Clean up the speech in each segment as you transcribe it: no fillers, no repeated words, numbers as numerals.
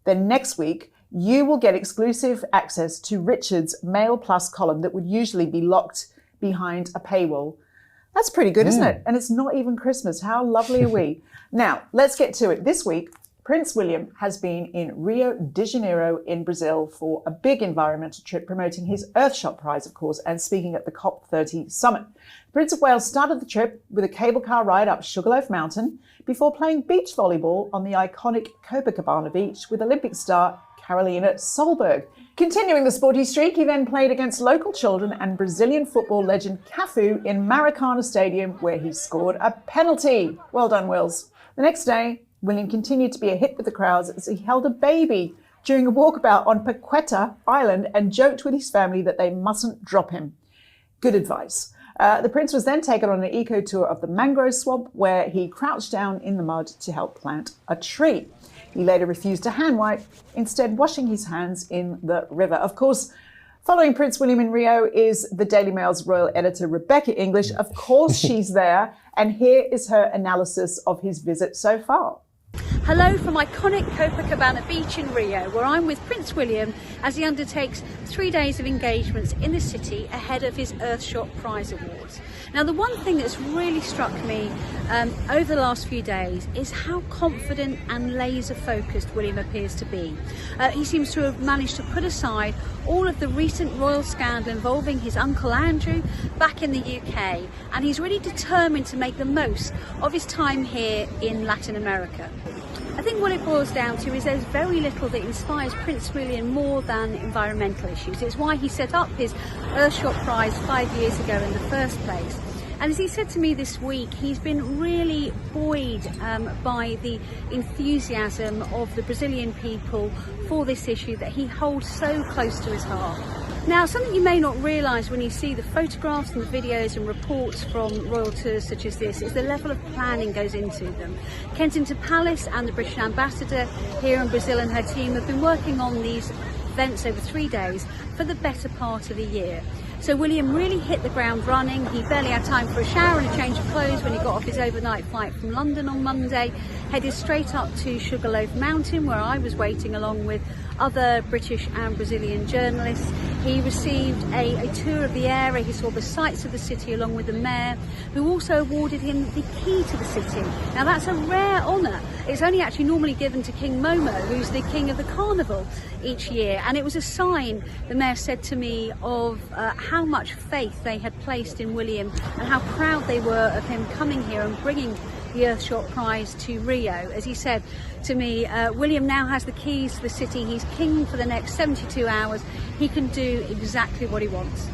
Then next week, you will get exclusive access to Richard's Mail Plus column that would usually be locked behind a paywall. That's pretty good, isn't it? And it's not even Christmas. How lovely are we? Now, let's get to it. This week, Prince William has been in Rio de Janeiro in Brazil for a big environmental trip, promoting his Earthshot Prize, of course, and speaking at the COP30 summit. Prince of Wales started the trip with a cable car ride up Sugarloaf Mountain before playing beach volleyball on the iconic Copacabana beach with Olympic star Carolina Solberg. Continuing the sporty streak, he then played against local children and Brazilian football legend Cafu in Maracana Stadium, where he scored a penalty. Well done, Wills. The next day, William continued to be a hit with the crowds as he held a baby during a walkabout on Paqueta Island and joked with his family that they mustn't drop him. Good advice. The prince was then taken on an eco tour of the mangrove swamp, where he crouched down in the mud to help plant a tree. He later refused to hand wipe, instead washing his hands in the river. Of course, following Prince William in Rio is the Daily Mail's royal editor, Rebecca English. Of course she's there, and here is her analysis of his visit so far. Hello from iconic Copacabana Beach in Rio, where I'm with Prince William as he undertakes 3 days of engagements in the city ahead of his Earthshot Prize Awards. Now, the one thing that's really struck me over the last few days is how confident and laser focused William appears to be. He seems to have managed to put aside all of the recent royal scandal involving his uncle Andrew back in the UK, and he's really determined to make the most of his time here in Latin America. I think what it boils down to is there's very little that inspires Prince William more than environmental issues. It's why he set up his Earthshot Prize 5 years ago in the first place. And as he said to me this week, he's been really buoyed by the enthusiasm of the Brazilian people for this issue that he holds so close to his heart. Now, something you may not realise when you see the photographs and the videos and reports from royal tours such as this is the level of planning goes into them. Kensington Palace and the British ambassador here in Brazil and her team have been working on these events over 3 days for the better part of the year. So William really hit the ground running. He barely had time for a shower and a change of clothes when he got off his overnight flight from London on Monday, headed straight up to Sugarloaf Mountain, where I was waiting along with other British and Brazilian journalists. He received a tour of the area. He saw the sights of the city along with the mayor, who also awarded him the key to the city. Now, that's a rare honour. It's only actually normally given to King Momo, who's the king of the carnival each year. And it was a sign, the mayor said to me, of how much faith they had placed in William and how proud they were of him coming here and bringing the Earthshot Prize to Rio. As he said to me, William now has the keys to the city. He's king for the next 72 hours. He can do exactly what he wants.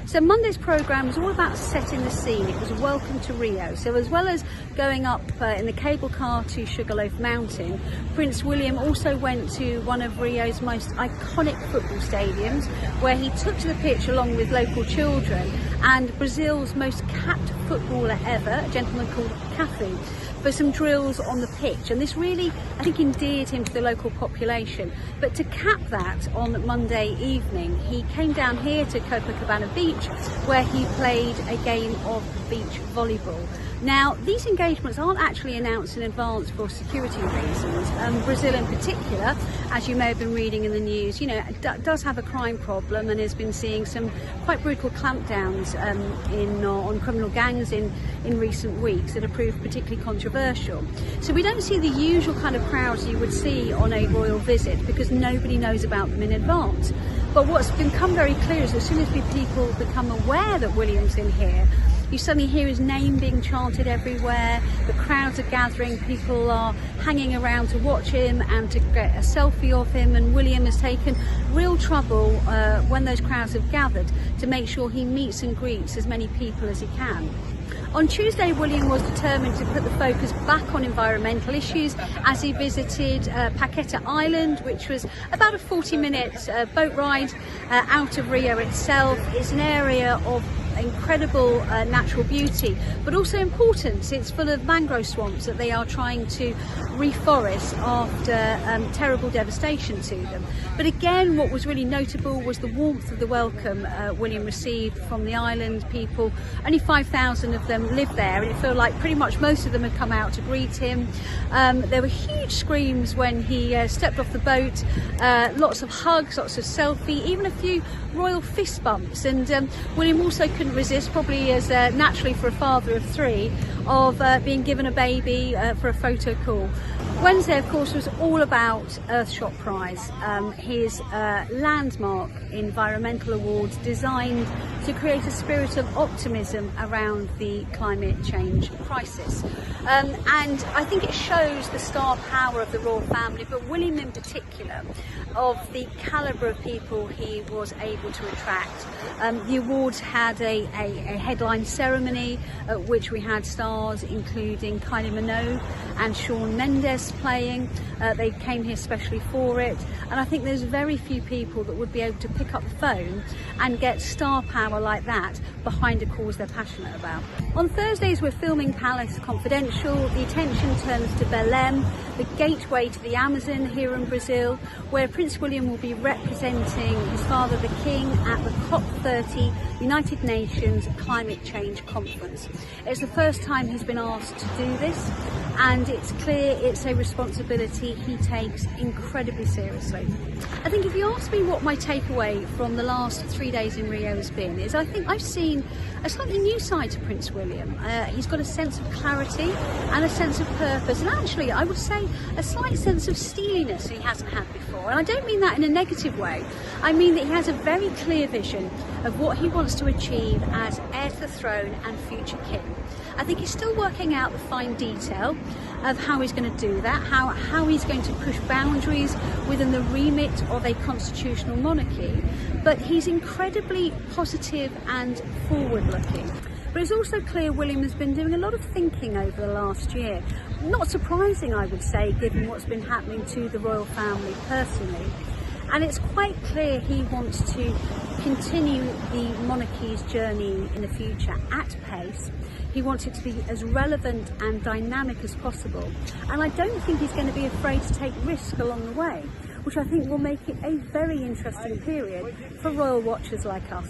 So Monday's programme was all about setting the scene. It was welcome to Rio. So as well as going up in the cable car to Sugarloaf Mountain, Prince William also went to one of Rio's most iconic football stadiums, where he took to the pitch along with local children and Brazil's most capped footballer ever, a gentleman called Cafu, for some drills on the pitch. And this really, I think, endeared him to the local population. But to cap that on Monday evening, he came down here to Copacabana Beach, where he played a game of beach volleyball. Now, these engagements aren't actually announced in advance for security reasons. Brazil in particular, as you may have been reading in the news, does have a crime problem and has been seeing some quite brutal clampdowns on criminal gangs in recent weeks that have proved particularly controversial. So we don't see the usual kind of crowds you would see on a royal visit because nobody knows about them in advance. But what's become very clear is as soon as people become aware that William's in here, you suddenly hear his name being chanted everywhere, the crowds are gathering, people are hanging around to watch him and to get a selfie of him, and William has taken real trouble when those crowds have gathered to make sure he meets and greets as many people as he can. On Tuesday, William was determined to put the focus back on environmental issues as he visited Paqueta Island, which was about a 40-minute boat ride out of Rio itself. It's an area of incredible natural beauty, but also importance. It's full of mangrove swamps that they are trying to reforest after terrible devastation to them. But again, what was really notable was the warmth of the welcome William received from the island people. Only 5,000 of them lived there, and it felt like pretty much most of them had come out to greet him. There were huge screams when he stepped off the boat, lots of hugs, lots of selfie, even a few royal fist bumps. And William also couldn't resist, probably as naturally for a father of three, of being given a baby for a photo call. Wednesday, of course, was all about Earthshot Prize, his landmark environmental awards designed to create a spirit of optimism around the climate change crisis. And I think it shows the star power of the royal family, but William in particular, of the calibre of people he was able to attract. The awards had a headline ceremony at which we had stars including Kylie Minogue and Shawn Mendes playing. They came here specially for it, and I think there's very few people that would be able to pick up the phone and get star power like that behind a cause they're passionate about. On Thursdays we're filming Palace Confidential. The attention turns to Belém, the gateway to the Amazon here in Brazil, where Prince William will be representing his father the King at the COP30 United Nations Climate Change Conference. It's the first time he's been asked to do this, and it's clear it's a responsibility he takes incredibly seriously. I think if you ask me what my takeaway from the last 3 days in Rio has been, is I think I've seen a slightly new side to Prince William. He's got a sense of clarity and a sense of purpose, and actually I would say a slight sense of steeliness he hasn't had before. And I don't mean that in a negative way. I mean that he has a very clear vision of what he wants to achieve as heir to the throne and future king. I think he's still working out the fine detail of how he's going to do that, how he's going to push boundaries within the remit of a constitutional monarchy, but he's incredibly positive and forward-looking. But it's also clear William has been doing a lot of thinking over the last year. Not surprising, I would say, given what's been happening to the royal family personally. And it's quite clear he wants to continue the monarchy's journey in the future at pace. He wants it to be as relevant and dynamic as possible. And I don't think he's going to be afraid to take risk along the way, which I think will make it a very interesting period for royal watchers like us.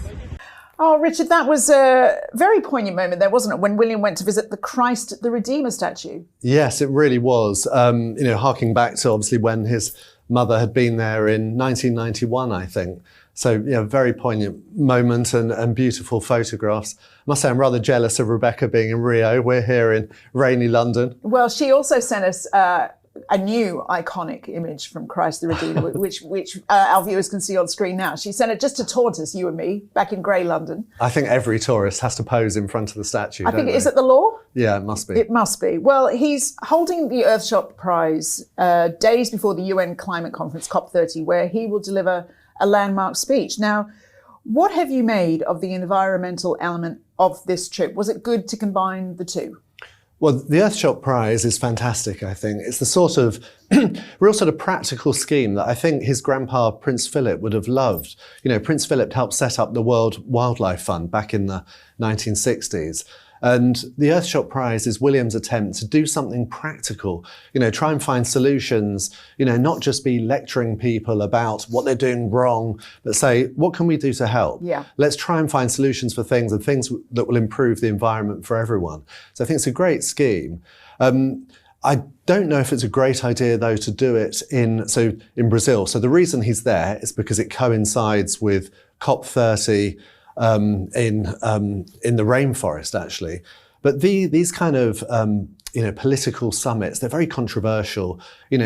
Oh, Richard, that was a very poignant moment there, wasn't it, when William went to visit the Christ the Redeemer statue? Yes, it really was. Harking back to obviously when his mother had been there in 1991, I think. So, very poignant moment and beautiful photographs. I must say I'm rather jealous of Rebecca being in Rio. We're here in rainy London. Well, she also sent us a new iconic image from Christ the Redeemer, which our viewers can see on screen now. She sent it just to taunt us, you and me, back in grey London. I think every tourist has to pose in front of the statue, Is it the law? Yeah, it must be. It must be. Well, he's holding the Earthshot Prize days before the UN climate conference, COP30, where he will deliver a landmark speech. Now, what have you made of the environmental element of this trip? Was it good to combine the two? Well, the Earthshot Prize is fantastic, I think. It's the sort of real sort of practical scheme that I think his grandpa, Prince Philip, would have loved. Prince Philip helped set up the World Wildlife Fund back in the 1960s. And the Earthshot Prize is William's attempt to do something practical, try and find solutions, not just be lecturing people about what they're doing wrong, but say, what can we do to help? Yeah. Let's try and find solutions for things and things that will improve the environment for everyone. So I think it's a great scheme. I don't know if it's a great idea, though, to do it in Brazil. So the reason he's there is because it coincides with COP30 in the rainforest, actually. But these kind of political summits, they're very controversial.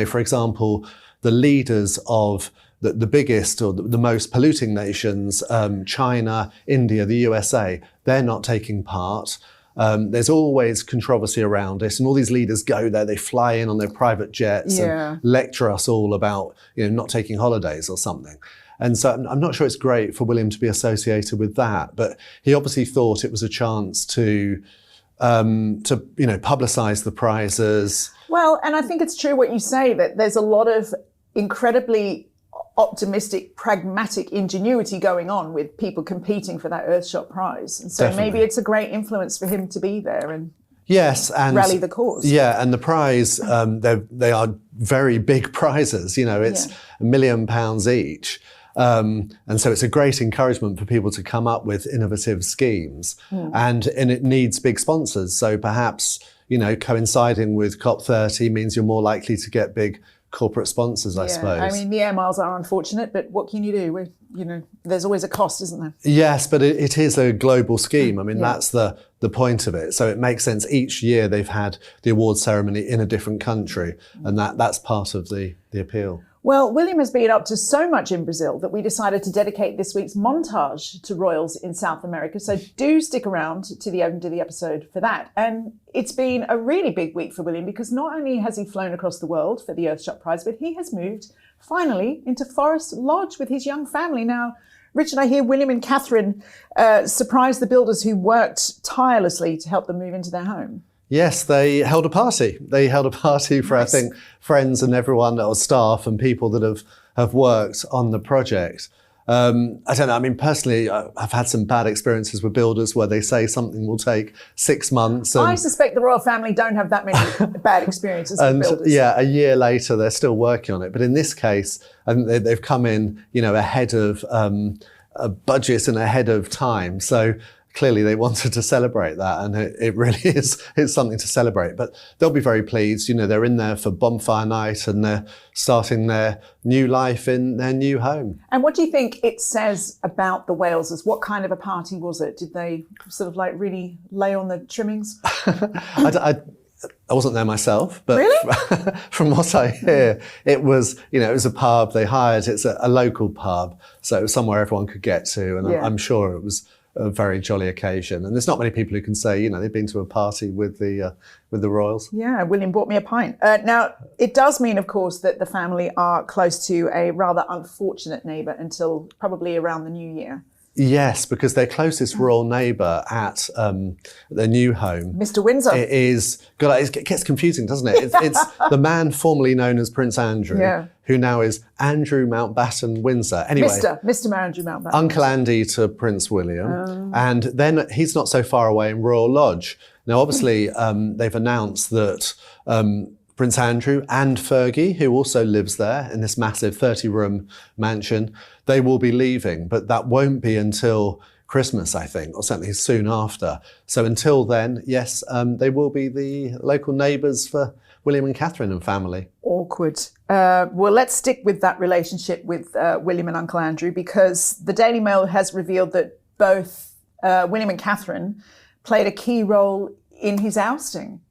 For example, the leaders of the biggest or the most polluting nations, China, India, the USA, they're not taking part. There's always controversy around it, and all these leaders go there, they fly in on their private jets and lecture us all about not taking holidays or something. And so I'm not sure it's great for William to be associated with that, but he obviously thought it was a chance to publicise the prizes. Well, and I think it's true what you say, that there's a lot of incredibly optimistic, pragmatic ingenuity going on with people competing for that Earthshot prize. And so Definitely. maybe it's a great influence for him to be there and Yes, and rally the cause. Yeah, and the prize, they are very big prizes. You know, it's £1 million each. And so it's a great encouragement for people to come up with innovative schemes. And it needs big sponsors. So perhaps, you know, coinciding with COP30 means you're more likely to get big corporate sponsors, I suppose. I mean, the air miles are unfortunate, but what can you do? You know, there's always a cost, isn't there? Yes, but it is a global scheme. I mean, that's the point of it. So it makes sense. Each year they've had the award ceremony in a different country, and that's part of the appeal. Well, William has been up to so much in Brazil that we decided to dedicate this week's montage to royals in South America. So do stick around to the end of the episode for that. And it's been a really big week for William because not only has he flown across the world for the Earthshot Prize, but he has moved finally into Forest Lodge with his young family. Now, Richard, I hear William and Catherine surprised the builders who worked tirelessly to help them move into their home. Yes, they held a party. They held a party for, nice. I think, friends and everyone, or staff and people that have worked on the project. I don't know. I mean, personally, I've had some bad experiences with builders where they say something will take 6 months. I suspect the royal family don't have that many bad experiences with builders. Yeah, a year later, they're still working on it. But in this case, I think they've come in, you know, ahead of a budget and ahead of time. So clearly they wanted to celebrate that, and it really is something to celebrate. But they'll be very pleased. You know, they're in there for bonfire night and they're starting their new life in their new home. And what do you think it says about the Walesers? What kind of a party was it? Did they sort of like really lay on the trimmings? I wasn't there myself, but really? From what I hear, it was, you know, it was a pub they hired. it's a local pub, so it was somewhere everyone could get to, and I'm sure it was a very jolly occasion. And there's not many people who can say, you know, they've been to a party with the royals. Yeah, William bought me a pint. Now, it does mean, of course, that the family are close to a rather unfortunate neighbour until probably around the new year. Yes, because their closest royal neighbour at their new home, Mr. Windsor, it gets confusing, doesn't it? It's the man formerly known as Prince Andrew, who now is Andrew Mountbatten Windsor. Anyway, Mr. Andrew Mountbatten. Uncle Andy to Prince William, and then he's not so far away in Royal Lodge. Now, obviously, they've announced that Prince Andrew and Fergie, who also lives there in this massive 30-room mansion, they will be leaving, but that won't be until Christmas, I think, or certainly soon after. So until then, yes, they will be the local neighbours for William and Catherine and family. Awkward. Well, let's stick with that relationship with William and Uncle Andrew, because the Daily Mail has revealed that both William and Catherine played a key role in his ousting.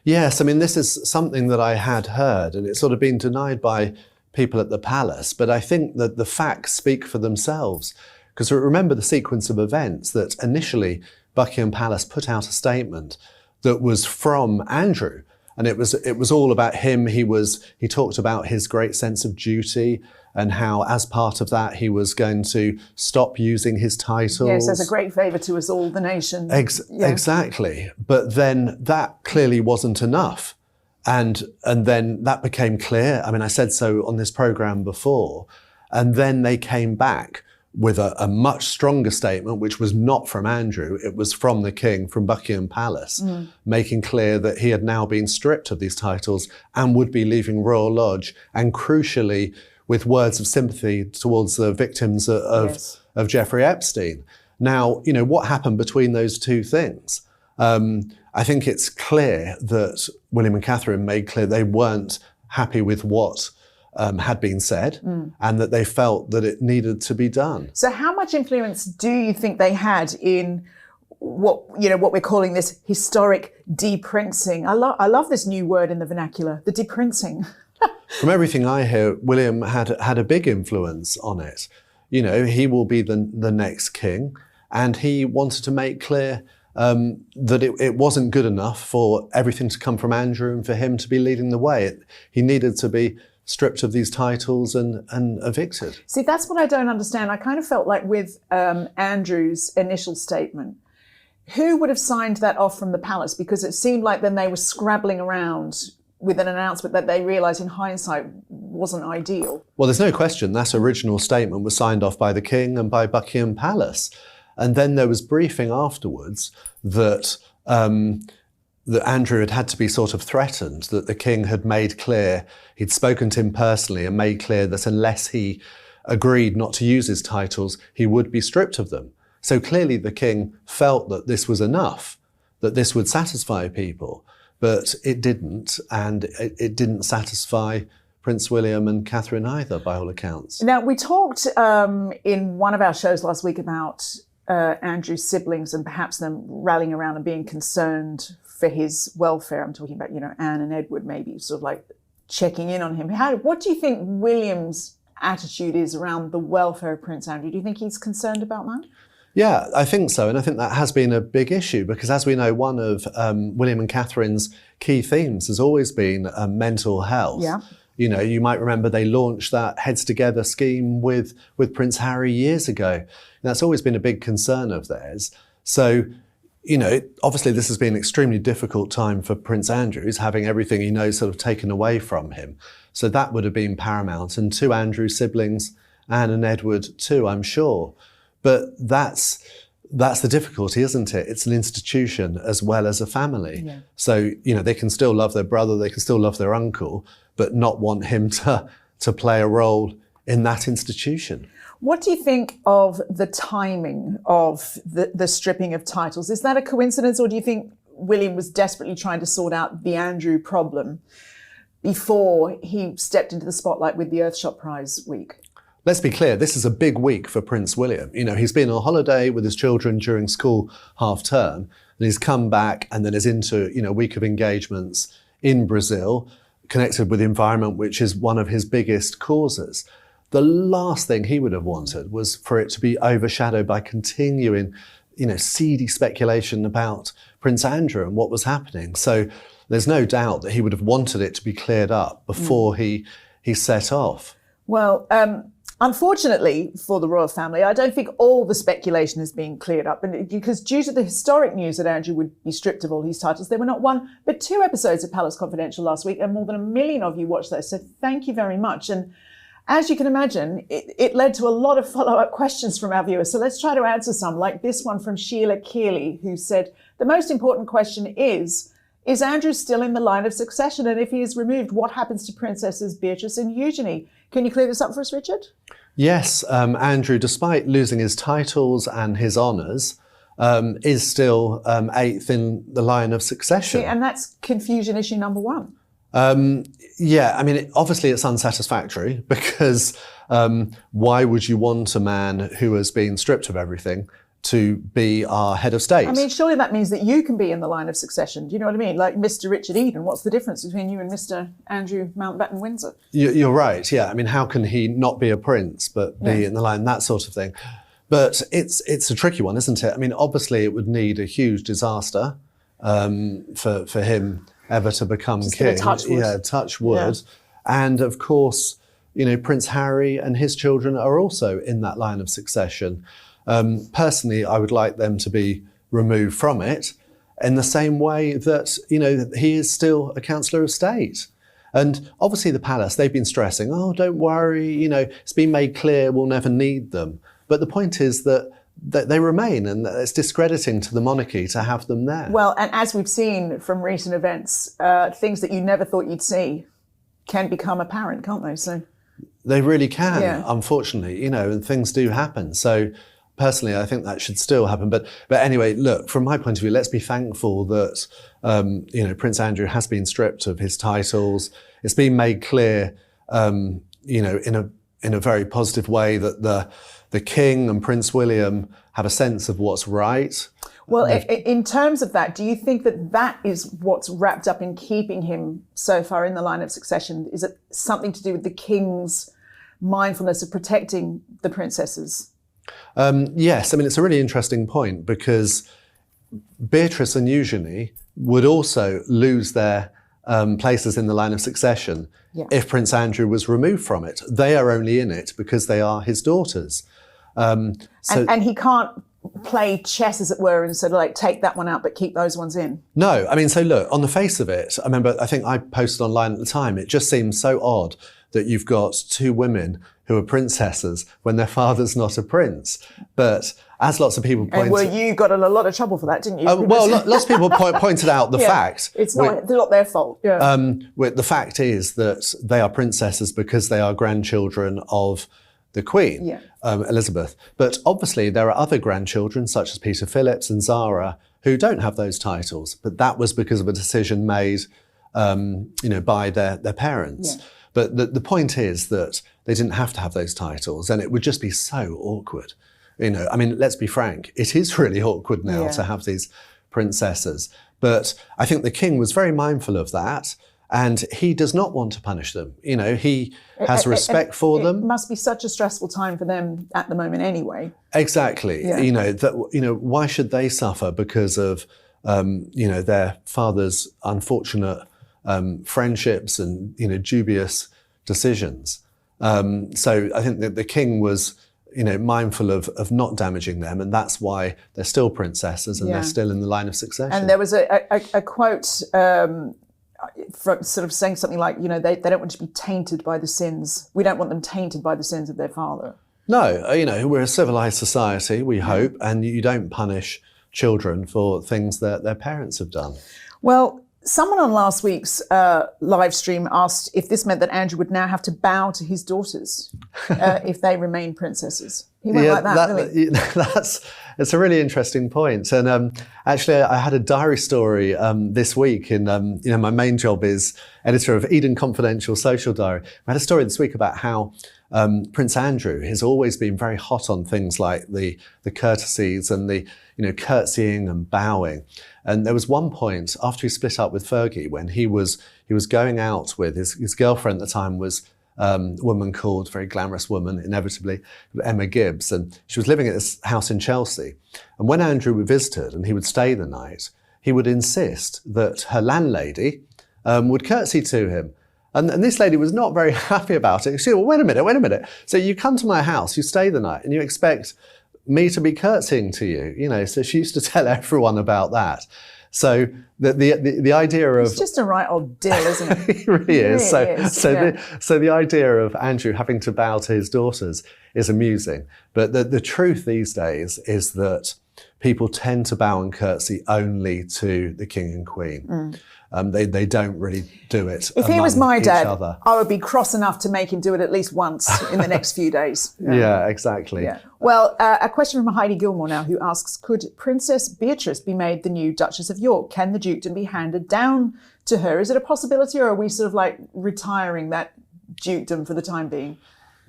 Yes, I mean, this is something that I had heard, and it's sort of been denied by people at the palace. But I think that the facts speak for themselves. Because remember the sequence of events that initially Buckingham Palace put out a statement that was from Andrew. And it was all about him. He talked about his great sense of duty and how, as part of that, he was going to stop using his titles. Yes, as a great favour to us all, the nation. Exactly. But then that clearly wasn't enough. And then that became clear. I mean, I said so on this programme before. And then they came back with a much stronger statement, which was not from Andrew. It was from the King, from Buckingham Palace, making clear that he had now been stripped of these titles and would be leaving Royal Lodge, and crucially, with words of sympathy towards the victims of Jeffrey Epstein. Now, you know, what happened between those two things? I think it's clear that William and Catherine made clear they weren't happy with what had been said, and that they felt that it needed to be done. So how much influence do you think they had in what we're calling this historic deprincing? I love this new word in the vernacular, the deprincing. From everything I hear, William had a big influence on it. You know, he will be the next king, and he wanted to make clear that it wasn't good enough for everything to come from Andrew and for him to be leading the way. He needed to be stripped of these titles and evicted. See, that's what I don't understand. I kind of felt like with Andrew's initial statement, who would have signed that off from the palace? Because it seemed like then they were scrabbling around with an announcement that they realised in hindsight wasn't ideal. Well, there's no question that original statement was signed off by the King and by Buckingham Palace. And then there was briefing afterwards that that Andrew had to be sort of threatened, that the King had made clear, he'd spoken to him personally and made clear that unless he agreed not to use his titles, he would be stripped of them. So clearly the King felt that this was enough, that this would satisfy people, but it didn't, and it didn't satisfy Prince William and Catherine either, by all accounts. Now, we talked in one of our shows last week about Andrew's siblings and perhaps them rallying around and being concerned for his welfare. I'm talking about, Anne and Edward maybe sort of like checking in on him. What do you think William's attitude is around the welfare of Prince Andrew? Do you think he's concerned about that? Yeah, I think so. And I think that has been a big issue because, as we know, one of William and Catherine's key themes has always been mental health. Yeah. You might remember they launched that Heads Together scheme with Prince Harry years ago. And that's always been a big concern of theirs. So, obviously this has been an extremely difficult time for Prince Andrew. He's having everything he knows sort of taken away from him. So that would have been paramount. And to Andrew's siblings, Anne and Edward too, I'm sure. But that's the difficulty, isn't it? It's an institution as well as a family. Yeah. So, they can still love their brother, they can still love their uncle, but not want him to play a role in that institution. What do you think of the timing of the stripping of titles? Is that a coincidence, or do you think William was desperately trying to sort out the Andrew problem before he stepped into the spotlight with the Earthshot Prize week? Let's be clear, this is a big week for Prince William. He's been on holiday with his children during school half term, and he's come back and then is into, a week of engagements in Brazil, connected with the environment, which is one of his biggest causes. The last thing he would have wanted was for it to be overshadowed by continuing, seedy speculation about Prince Andrew and what was happening. So there's no doubt that he would have wanted it to be cleared up before he set off. Well, unfortunately for the royal family, I don't think all the speculation has been cleared up. And because due to the historic news that Andrew would be stripped of all his titles, there were not one, but 2 episodes of Palace Confidential last week, and more than 1 million of you watched those. So thank you very much. And as you can imagine, it led to a lot of follow-up questions from our viewers. So let's try to answer some, like this one from Sheila Keeley, who said, the most important question is Andrew still in the line of succession? And if he is removed, what happens to Princesses Beatrice and Eugenie? Can you clear this up for us, Richard? Yes, Andrew, despite losing his titles and his honours, is still 8th in the line of succession. See, and that's confusion issue number 1. Obviously it's unsatisfactory because why would you want a man who has been stripped of everything to be our head of state? I mean, surely that means that you can be in the line of succession. Do you know what I mean? Like Mr. Richard Eden, what's the difference between you and Mr. Andrew Mountbatten Windsor? You're right, yeah. I mean, how can he not be a prince but be in the line, that sort of thing? But it's a tricky one, isn't it? I mean, obviously it would need a huge disaster for him ever to become king. Touch wood. Yeah, touch wood. Yeah. And of course, Prince Harry and his children are also in that line of succession. Personally, I would like them to be removed from it in the same way that, he is still a Councillor of State. And obviously the palace, they've been stressing, oh, don't worry, it's been made clear we'll never need them. But the point is that they remain, and it's discrediting to the monarchy to have them there. Well, and as we've seen from recent events, things that you never thought you'd see can become apparent, can't they? So they really can, unfortunately, and things do happen. So personally, I think that should still happen. But anyway, look, from my point of view, let's be thankful that, Prince Andrew has been stripped of his titles. It's been made clear, in a very positive way that the King and Prince William have a sense of what's right. Well, in terms of that, do you think that is what's wrapped up in keeping him so far in the line of succession? Is it something to do with the King's mindfulness of protecting the princesses? Yes, I mean, it's a really interesting point because Beatrice and Eugenie would also lose their places in the line of succession if Prince Andrew was removed from it. They are only in it because they are his daughters. And he can't play chess, as it were, and sort of like take that one out but keep those ones in? No, I mean, so look, on the face of it, I think I posted online at the time, it just seems so odd that you've got two women who are princesses when their father's not a prince. But as lots of people And you got in a lot of trouble for that, didn't you? well, lots of people pointed out the fact. It's not their fault. Yeah. The fact is that they are princesses because they are grandchildren of the Queen, Elizabeth. But obviously there are other grandchildren, such as Peter Phillips and Zara, who don't have those titles. But that was because of a decision made, by their parents. Yeah. But the point is that they didn't have to have those titles, and it would just be so awkward. I mean, let's be frank, it is really awkward now to have these princesses. But I think the king was very mindful of that, and he does not want to punish them. He has respect for them. It must be such a stressful time for them at the moment anyway. Exactly. Yeah. Why should they suffer because of, their father's unfortunate friendships and, dubious decisions. So I think that the king was, mindful of not damaging them, and that's why they're still princesses and they're still in the line of succession. And there was a quote from sort of saying something like, they don't want to be tainted by the sins. We don't want them tainted by the sins of their father. No, we're a civilized society, we hope, and you don't punish children for things that their parents have done. Well, someone on last week's live stream asked if this meant that Andrew would now have to bow to his daughters if they remain princesses. He went like that, really. It's a really interesting point. And actually, I had a diary story this week. My main job is editor of Eden Confidential Social Diary. I had a story this week about how Prince Andrew has always been very hot on things like the courtesies and the curtsying and bowing. And there was one point after he split up with Fergie when he was going out with his girlfriend at the time was a woman called, very glamorous woman, inevitably, Emma Gibbs. And she was living at this house in Chelsea. And when Andrew would visit her and he would stay the night, he would insist that her landlady would curtsy to him. And this lady was not very happy about it. She said, well, wait a minute. So you come to my house, you stay the night, and you expect me to be curtsying to you, so she used to tell everyone about that. So the idea of... It's just a right old deal, isn't it? It really is. So the idea of Andrew having to bow to his daughters is amusing. But the truth these days is that people tend to bow and curtsy only to the king and queen. They don't really do it. If he was my dad, other. I would be cross enough to make him do it at least once in the next few days. Yeah, exactly. Yeah. Well, a question from Heidi Gilmore now, who asks, could Princess Beatrice be made the new Duchess of York? Can the dukedom be handed down to her? Is it a possibility, or are we sort of like retiring that dukedom for the time being?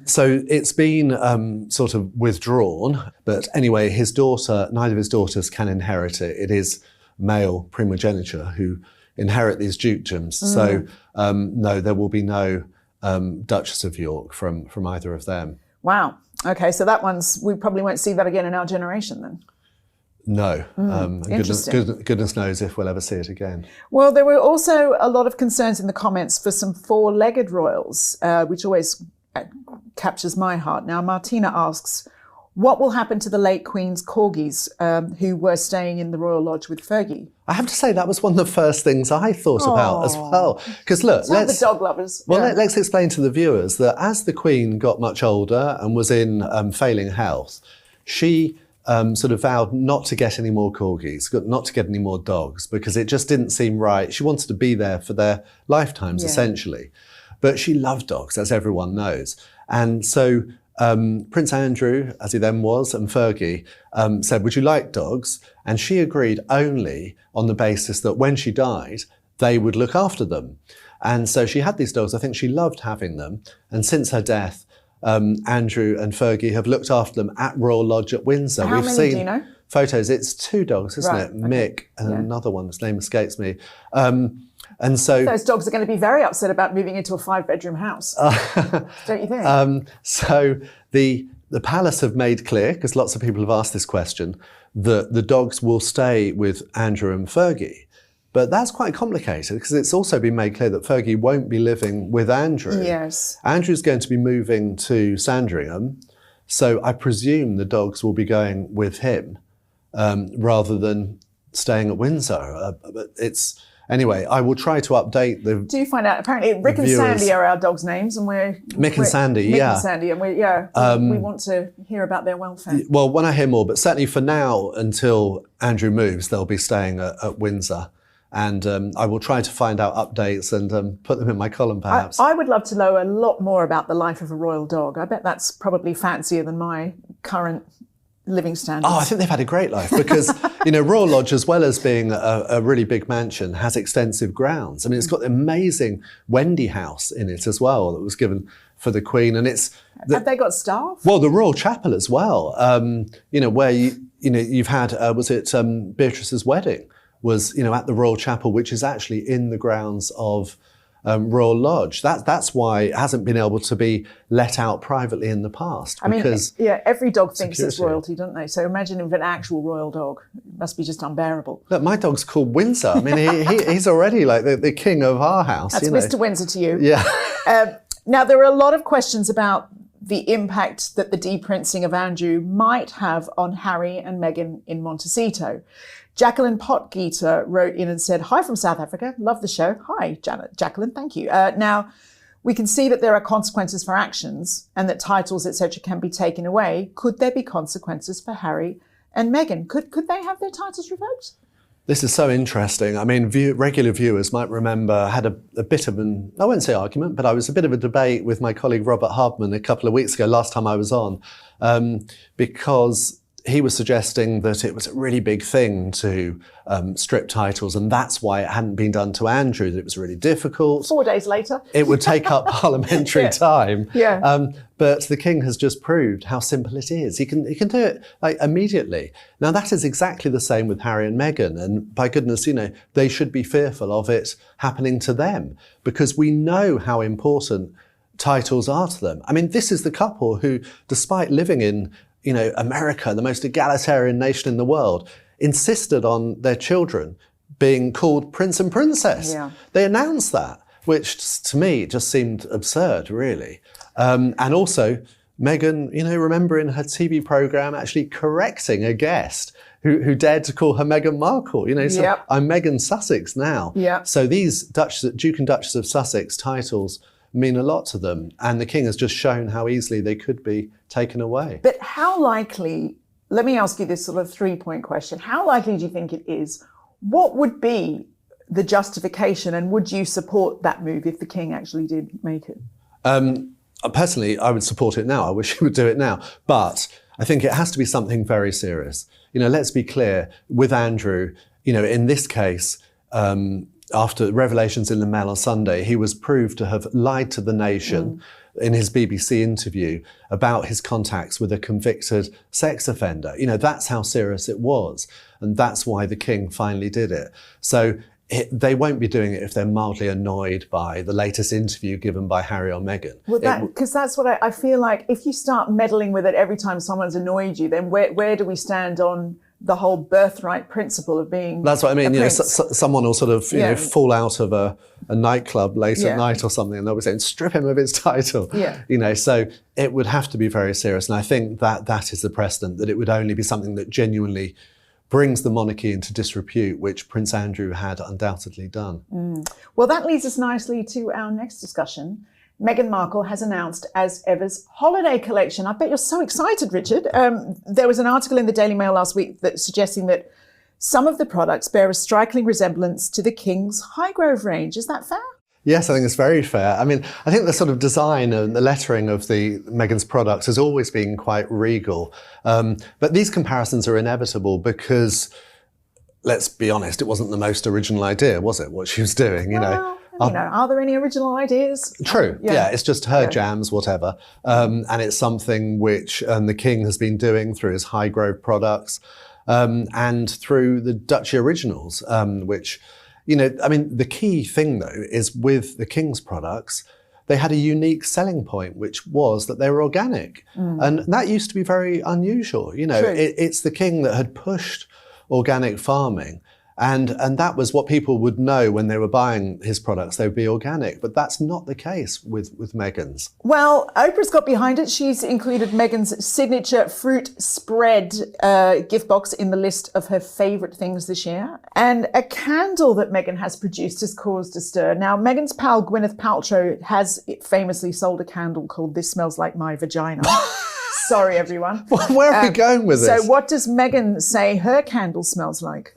So it's been sort of withdrawn, but anyway, neither of his daughters can inherit it. It is male primogeniture who inherit these dukedoms. So no, there will be no Duchess of York from either of them. Wow. Okay, so we probably won't see that again in our generation then. No. Goodness knows if we'll ever see it again. Well, there were also a lot of concerns in the comments for some four-legged royals, which always captures my heart. Now, Martina asks, what will happen to the late Queen's corgis who were staying in the Royal Lodge with Fergie? I have to say that was one of the first things I thought about as well. Because look, the dog lovers. Well, let's explain to the viewers that as the Queen got much older and was in failing health, she sort of vowed not to get any more corgis, not to get any more dogs, because it just didn't seem right. She wanted to be there for their lifetimes, essentially. But she loved dogs, as everyone knows. And so Prince Andrew, as he then was, and Fergie said, would you like dogs? And she agreed only on the basis that when she died, they would look after them. And so she had these dogs. I think she loved having them. And since her death, Andrew and Fergie have looked after them at Royal Lodge at Windsor. We've seen do you know? Photos. It's two dogs, isn't it? Mick and another one, his name escapes me. And so those dogs are going to be very upset about moving into a 5-bedroom house, don't you think? So the palace have made clear, because lots of people have asked this question, that the dogs will stay with Andrew and Fergie. But that's quite complicated, because it's also been made clear that Fergie won't be living with Andrew. Yes. Andrew's going to be moving to Sandringham, so I presume the dogs will be going with him. rather than staying at Windsor. But anyway, I will try to update the. Do you find out? Apparently, Rick and viewers. Sandy are our dogs' names, and Mick and Sandy, Mick yeah. and Sandy, and we want to hear about their welfare. Well, when I hear more, but certainly for now, until Andrew moves, they'll be staying at Windsor. And I will try to find out updates and put them in my column, perhaps. I would love to know a lot more about the life of a royal dog. I bet that's probably fancier than my current living standards. Oh, I think they've had a great life because, Royal Lodge, as well as being a really big mansion, has extensive grounds. I mean, it's got the amazing Wendy House in it as well that was given for the Queen. And have they got staff? Well, the Royal Chapel as well, where you've had, was it Beatrice's wedding? Was at the Royal Chapel, which is actually in the grounds of Royal Lodge. That's why it hasn't been able to be let out privately in the past. Every dog thinks it's royalty, don't they? So imagine if an actual royal dog, it must be just unbearable. Look, my dog's called Windsor. I mean, he's already like the king of our house. That's Mr. Windsor to you. Yeah. Now, there are a lot of questions about the impact that the deprincing of Andrew might have on Harry and Meghan in Montecito. Jacqueline Potgieter wrote in and said, "Hi from South Africa. Love the show." Hi, Jacqueline. Thank you. Now, we can see that there are consequences for actions and that titles, etc., can be taken away. Could there be consequences for Harry and Meghan? Could they have their titles revoked? This is so interesting. I mean, regular viewers might remember I had a bit of I won't say argument, but I was a bit of a debate with my colleague Robert Hardman a couple of weeks ago, last time I was on, because he was suggesting that it was a really big thing to strip titles, and that's why it hadn't been done to Andrew, that it was really difficult. 4 days later. It would take up parliamentary time. Yeah. But the King has just proved how simple it is. He can do it immediately. Now, that is exactly the same with Harry and Meghan, and by goodness, they should be fearful of it happening to them, because we know how important titles are to them. I mean, this is the couple who, despite living in America, the most egalitarian nation in the world, insisted on their children being called Prince and Princess. Yeah. They announced that, which to me just seemed absurd, really. And also, Meghan, remember in her TV programme actually correcting a guest who dared to call her Meghan Markle. So I'm Meghan Sussex now. Yeah. So these Duke and Duchess of Sussex titles mean a lot to them, and the King has just shown how easily they could be taken away. But how likely, let me ask you this sort of 3-point question, how likely do you think it is? What would be the justification, and would you support that move if the King actually did make it? Personally, I would support it now. I wish he would do it now. But I think it has to be something very serious. Let's be clear, with Andrew, in this case, after revelations in the Mail on Sunday, he was proved to have lied to the nation in his BBC interview about his contacts with a convicted sex offender. That's how serious it was. And that's why the King finally did it. So they won't be doing it if they're mildly annoyed by the latest interview given by Harry or Meghan. Well, because that's what I feel like. If you start meddling with it every time someone's annoyed you, then where do we stand on the whole birthright principle of being? That's what I mean. Someone will sort of fall out of a nightclub late at night or something, and they'll be saying, "Strip him of his title." Yeah. So it would have to be very serious, and I think that is the precedent. That it would only be something that genuinely brings the monarchy into disrepute, which Prince Andrew had undoubtedly done. Well, that leads us nicely to our next discussion. Meghan Markle has announced as ever's holiday collection. I bet you're so excited, Richard. There was an article in the Daily Mail last week suggesting that some of the products bear a striking resemblance to the King's Highgrove range. Is that fair? Yes, I think it's very fair. I mean, I think the sort of design and the lettering of Meghan's products has always been quite regal. But these comparisons are inevitable because, let's be honest, it wasn't the most original idea, was it, what she was doing, Are there any original ideas? True. Yeah, it's just her jams, whatever. And it's something which the King has been doing through his Highgrove products and through the Duchy Originals, which, the key thing, though, is with the King's products, they had a unique selling point, which was that they were organic. And that used to be very unusual. It's the King that had pushed organic farming. And that was what people would know when they were buying his products. They would be organic. But that's not the case with Meghan's. Well, Oprah's got behind it. She's included Meghan's signature fruit spread gift box in the list of her favourite things this year. And a candle that Meghan has produced has caused a stir. Now, Meghan's pal Gwyneth Paltrow has famously sold a candle called This Smells Like My Vagina. Sorry, everyone. Where are we going with this? So what does Meghan say her candle smells like?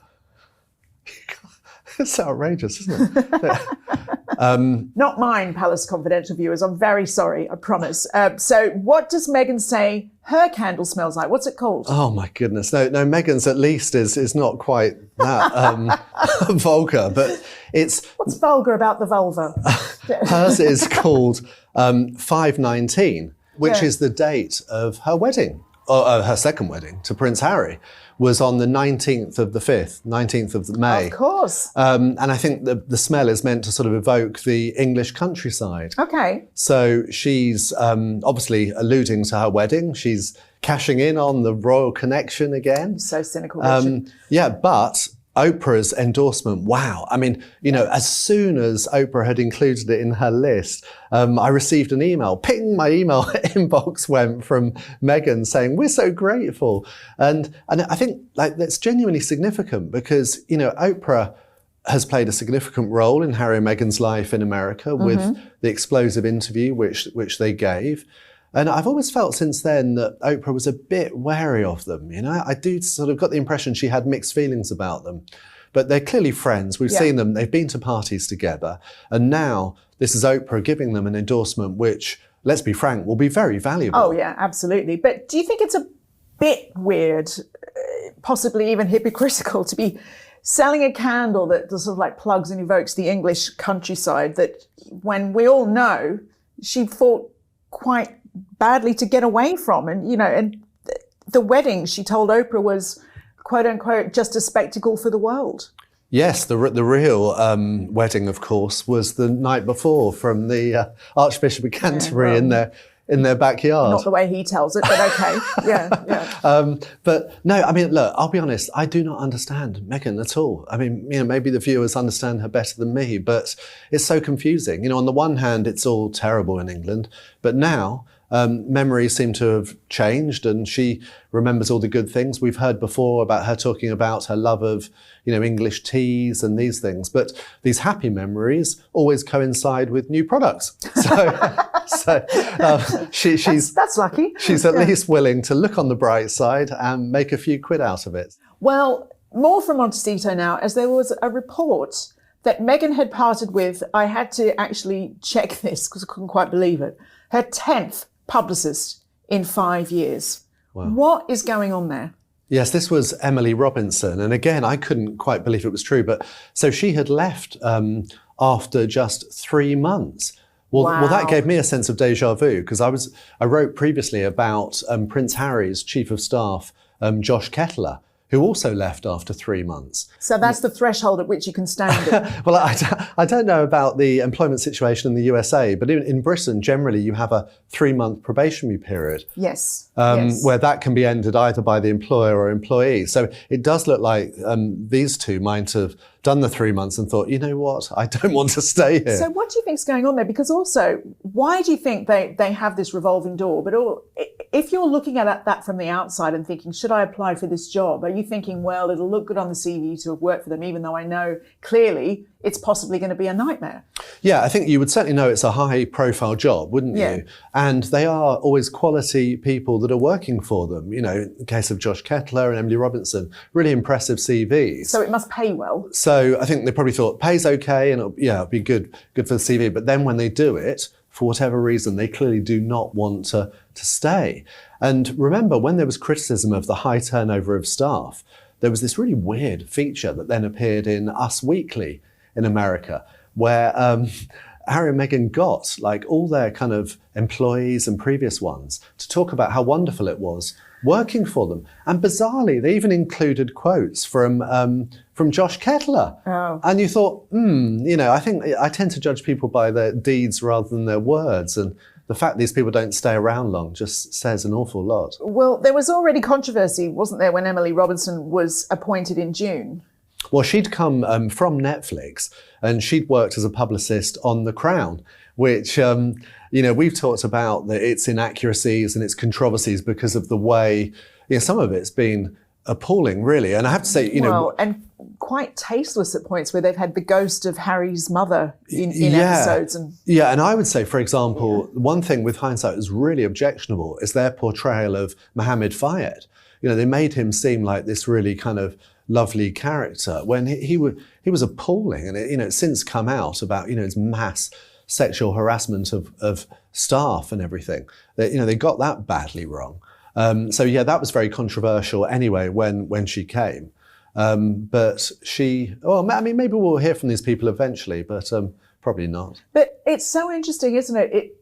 It's outrageous, isn't it? Not mine, Palace Confidential viewers. I'm very sorry, I promise. So what does Meghan say her candle smells like? What's it called? Oh, my goodness. No, Meghan's at least is not quite that vulgar, but it's... What's vulgar about the vulva? Hers is called 519, which is the date of her wedding, or her second wedding to Prince Harry, was on the 19th of the 5th, 19th of May. Of course. And I think the smell is meant to sort of evoke the English countryside. Okay. So she's obviously alluding to her wedding. She's cashing in on the royal connection again. So cynical, Richard. Yeah, but Oprah's endorsement, wow. I mean, you know, as soon as Oprah had included it in her list, I received an email. Ping, my email inbox went from Meghan saying, we're so grateful. And I think like that's genuinely significant because, you know, Oprah has played a significant role in Harry and Meghan's life in America with the explosive interview which they gave. And I've always felt since then that Oprah was a bit wary of them. You know, I do sort of got the impression she had mixed feelings about them. But they're clearly friends. We've seen them. They've been to parties together. And now this is Oprah giving them an endorsement, which, let's be frank, will be very valuable. Oh, yeah, absolutely. But do you think it's a bit weird, possibly even hypocritical, to be selling a candle that sort of like plugs and evokes the English countryside that when we all know she fought quite badly to get away from? And, you know, and the wedding, she told Oprah, was quote unquote just a spectacle for the world. Yes, the real wedding, of course, was the night before from the Archbishop of Canterbury in their backyard. Not the way he tells it, but okay. Yeah. But no, I mean, look, I'll be honest, I do not understand Meghan at all. I mean, you know, maybe the viewers understand her better than me, but it's so confusing. You know, on the one hand, it's all terrible in England, but now memories seem to have changed and she remembers all the good things. We've heard before about her talking about her love of, you know, English teas and these things, but these happy memories always coincide with new products. She's that's lucky. She's at least willing to look on the bright side and make a few quid out of it. Well, more from Montecito now, as there was a report that Meghan had parted with, I had to actually check this because I couldn't quite believe it, her 10th publicist in 5 years. Wow. What is going on there? Yes, this was Emily Robinson. And again, I couldn't quite believe it was true. But so she had left after just 3 months. Well, that gave me a sense of deja vu because I wrote previously about Prince Harry's chief of staff, Josh Kettler, who also left after 3 months. So that's the threshold at which you can stand it. Well, I don't know about the employment situation in the USA, but in Britain, generally, you have a 3-month probationary period. Yes. Where that can be ended either by the employer or employee. So it does look like these two might have done the 3 months and thought, you know what, I don't want to stay here. So what do you think's going on there? Because also, why do you think they have this revolving door? But if you're looking at that from the outside and thinking, should I apply for this job? Are you thinking, well, it'll look good on the CV to have worked for them, even though I know clearly it's possibly going to be a nightmare? Yeah, I think you would certainly know it's a high-profile job, wouldn't you? And they are always quality people that are working for them. You know, in the case of Josh Kettler and Emily Robinson, really impressive CVs. So it must pay well. So I think they probably thought, pay's okay, and it'll be good for the CV. But then when they do it, for whatever reason, they clearly do not want to stay. And remember, when there was criticism of the high turnover of staff, there was this really weird feature that then appeared in Us Weekly in America, where Harry and Meghan got like all their kind of employees and previous ones to talk about how wonderful it was working for them. And bizarrely, they even included quotes from Josh Kettler. Oh. And you thought, you know, I think I tend to judge people by their deeds rather than their words. And the fact these people don't stay around long just says an awful lot. Well, there was already controversy, wasn't there, when Emily Robinson was appointed in June? Well, she'd come from Netflix, and she'd worked as a publicist on The Crown, which, we've talked about that its inaccuracies and its controversies because of the way, some of it's been appalling, really. And I have to say, and quite tasteless at points where they've had the ghost of Harry's mother in episodes. And I would say, for example, one thing with hindsight is really objectionable is their portrayal of Mohammed Fayed. They made him seem like this really kind of lovely character when he was appalling, and it's since come out about his mass sexual harassment of staff and everything. They got that badly wrong. That was very controversial anyway when she came. But maybe we'll hear from these people eventually, but probably not. But it's so interesting, isn't it?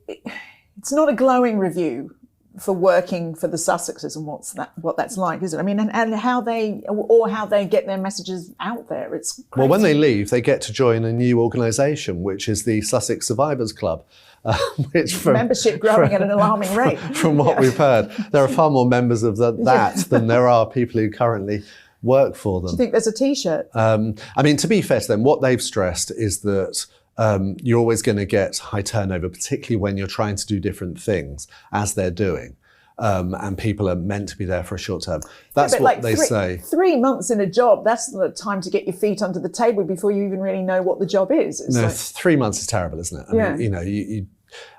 It's not a glowing review for working for the Sussexes and what that's like, is it? I mean, and how they get their messages out there. It's crazy. Well, when they leave, they get to join a new organisation, which is the Sussex Survivors Club. Which membership growing at an alarming rate. From what we've heard, there are far more members of that than there are people who currently work for them. Do you think there's a T-shirt? To be fair to them, what they've stressed is that you're always going to get high turnover, particularly when you're trying to do different things, as they're doing. And people are meant to be there for a short term. That's what they say. 3 months in a job, that's the time to get your feet under the table before you even really know what the job is. 3 months is terrible, isn't it? I mean,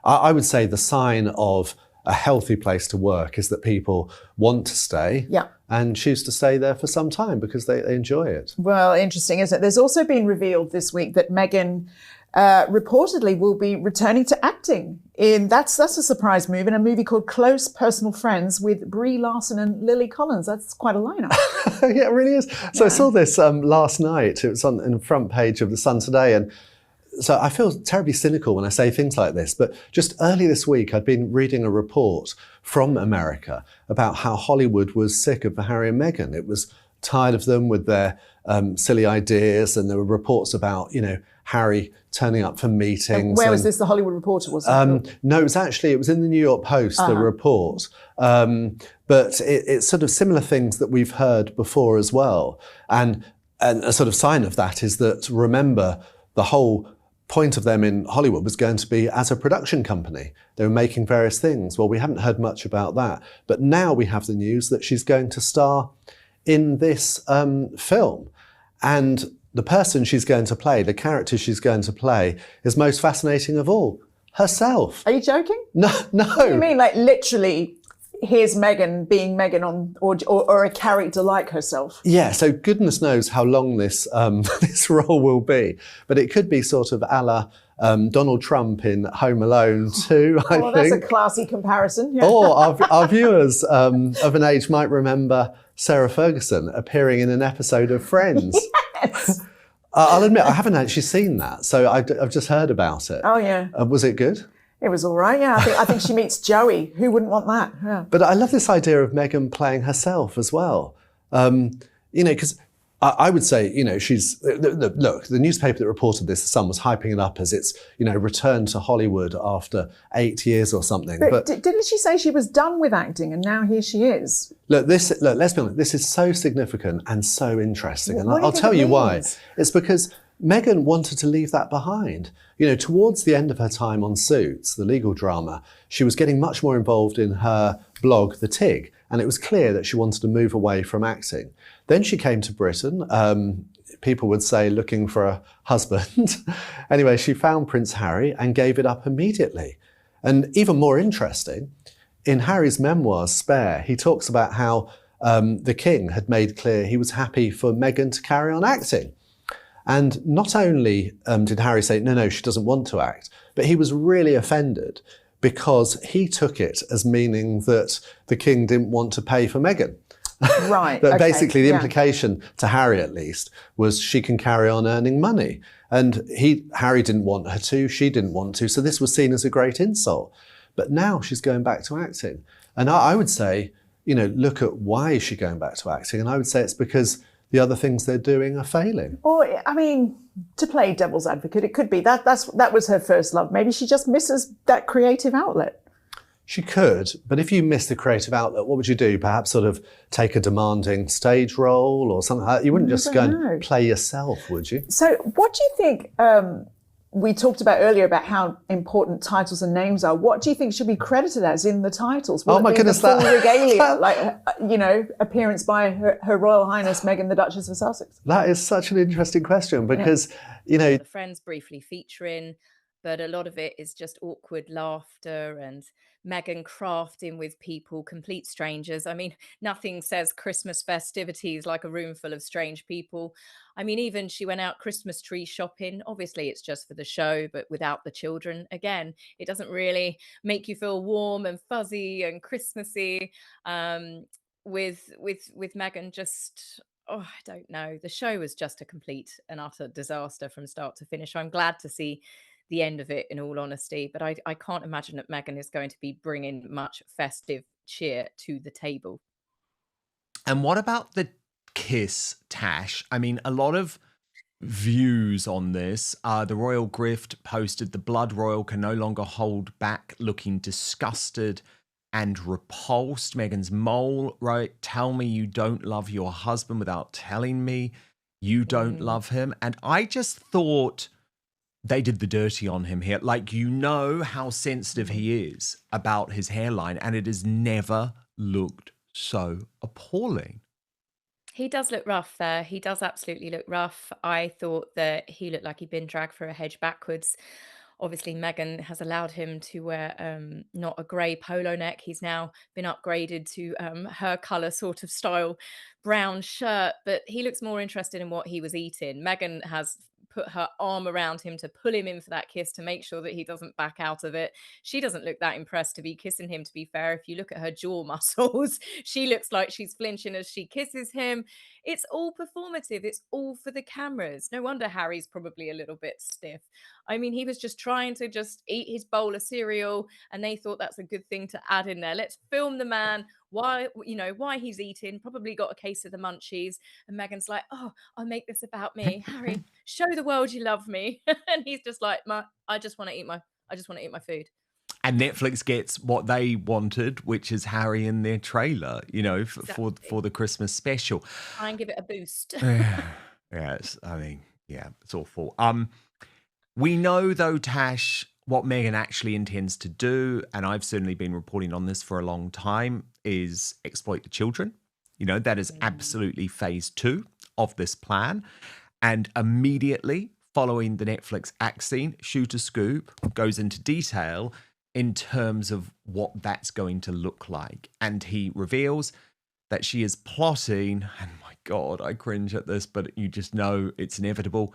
I would say the sign of a healthy place to work is that people want to stay and choose to stay there for some time because they enjoy it. Well, interesting, isn't it? There's also been revealed this week that Meghan reportedly will be returning to acting that's a surprise move in a movie called Close Personal Friends with Brie Larson and Lily Collins. That's quite a lineup. Yeah, it really is. So I saw this last night. It was on the front page of The Sun today, and so I feel terribly cynical when I say things like this, but just early this week, I'd been reading a report from America about how Hollywood was sick of Harry and Meghan. It was tired of them with their silly ideas, and there were reports about, Harry turning up for meetings. Where was this? The Hollywood Reporter, was it? No, it was in the New York Post, the report. But it's sort of similar things that we've heard before as well. And a sort of sign of that is that, remember, the whole point of them in Hollywood was going to be as a production company. They were making various things. Well, we haven't heard much about that. But now we have the news that she's going to star in this film. And the person she's going to play, the character she's going to play, is most fascinating of all, herself. Are you joking? No. What do you mean, like literally, here's Meghan being Meghan or a character like herself? Yeah, so goodness knows how long this this role will be. But it could be sort of a la Donald Trump in Home Alone 2, I think. That's a classy comparison. Yeah. Or our viewers of an age might remember Sarah Ferguson appearing in an episode of Friends. Yes. I'll admit, I haven't actually seen that, so I've just heard about it. Oh, yeah. Was it good? It was all right, yeah. I think she meets Joey. Who wouldn't want that? Yeah. But I love this idea of Meghan playing herself as well. Because I would say, she's... Look, the newspaper that reported this, The Sun, was hyping it up as its, return to Hollywood after 8 years or something. But didn't she say she was done with acting and now here she is? Look, let's be honest, this is so significant and so interesting. Well, and I'll tell you why. It's because Meghan wanted to leave that behind. Towards the end of her time on Suits, the legal drama, she was getting much more involved in her blog, The Tig, and it was clear that she wanted to move away from acting. Then she came to Britain, people would say looking for a husband. Anyway, she found Prince Harry and gave it up immediately. And even more interesting, in Harry's memoirs, Spare, he talks about how the King had made clear he was happy for Meghan to carry on acting. And not only did Harry say, no, she doesn't want to act, but he was really offended because he took it as meaning that the King didn't want to pay for Meghan. Right. That basically the implication, to Harry at least, was she can carry on earning money. And Harry didn't want her to, she didn't want to, so this was seen as a great insult. But now she's going back to acting. And I would say, look at why is she going back to acting? And I would say it's because the other things they're doing are failing. Or, to play devil's advocate, it could be that was her first love. Maybe she just misses that creative outlet. She could, but if you miss the creative outlet, what would you do? Perhaps sort of take a demanding stage role or something? You wouldn't just go and play yourself, would you? So what do you think, we talked about earlier about how important titles and names are. What do you think should be credited as in the titles? Will oh my goodness, the full regalia, like, appearance by Her Royal Highness Meghan, the Duchess of Sussex? That is such an interesting question because, The friends briefly featuring, but a lot of it is just awkward laughter and Meghan crafting with people, complete strangers. I mean, nothing says Christmas festivities like a room full of strange people. I mean, even she went out Christmas tree shopping. Obviously, it's just for the show, but without the children. Again, it doesn't really make you feel warm and fuzzy and Christmassy. With Meghan, just I don't know. The show was just a complete and utter disaster from start to finish. I'm glad to see the end of it, in all honesty, but I can't imagine that Meghan is going to be bringing much festive cheer to the table. And what about the kiss, Tash? I mean, a lot of views on this. The Royal Grift posted the blood royal can no longer hold back, looking disgusted and repulsed. Meghan's mole wrote, "Tell me you don't love your husband without telling me you don't love him." And I just thought they did the dirty on him here. Like, how sensitive he is about his hairline, and it has never looked so appalling. He does look rough there. He does absolutely look rough. I thought that he looked like he'd been dragged through a hedge backwards. Obviously, Meghan has allowed him to wear not a grey polo neck. He's now been upgraded to her colour sort of style brown shirt, but he looks more interested in what he was eating. Meghan has put her arm around him to pull him in for that kiss to make sure that he doesn't back out of it. She doesn't look that impressed to be kissing him, to be fair. If you look at her jaw muscles, she looks like she's flinching as she kisses him. It's all performative. It's all for the cameras. No wonder Harry's probably a little bit stiff. I mean, he was just trying to just eat his bowl of cereal, and they thought that's a good thing to add in there. Let's film the man why he's eating, probably got a case of the munchies. And Meghan's like, "Oh, I'll make this about me. Harry, show the world you love me." And he's just like, I just want to eat my food. And Netflix gets what they wanted, which is Harry in their trailer, for the Christmas special. Try and give it a boost. It's awful. We know, though, Tash, what Meghan actually intends to do, and I've certainly been reporting on this for a long time, is exploit the children. That is absolutely phase 2 of this plan. And immediately following the Netflix act scene, Shooter Scoop goes into detail in terms of what that's going to look like. And he reveals that she is plotting, and my God, I cringe at this, but you just know it's inevitable,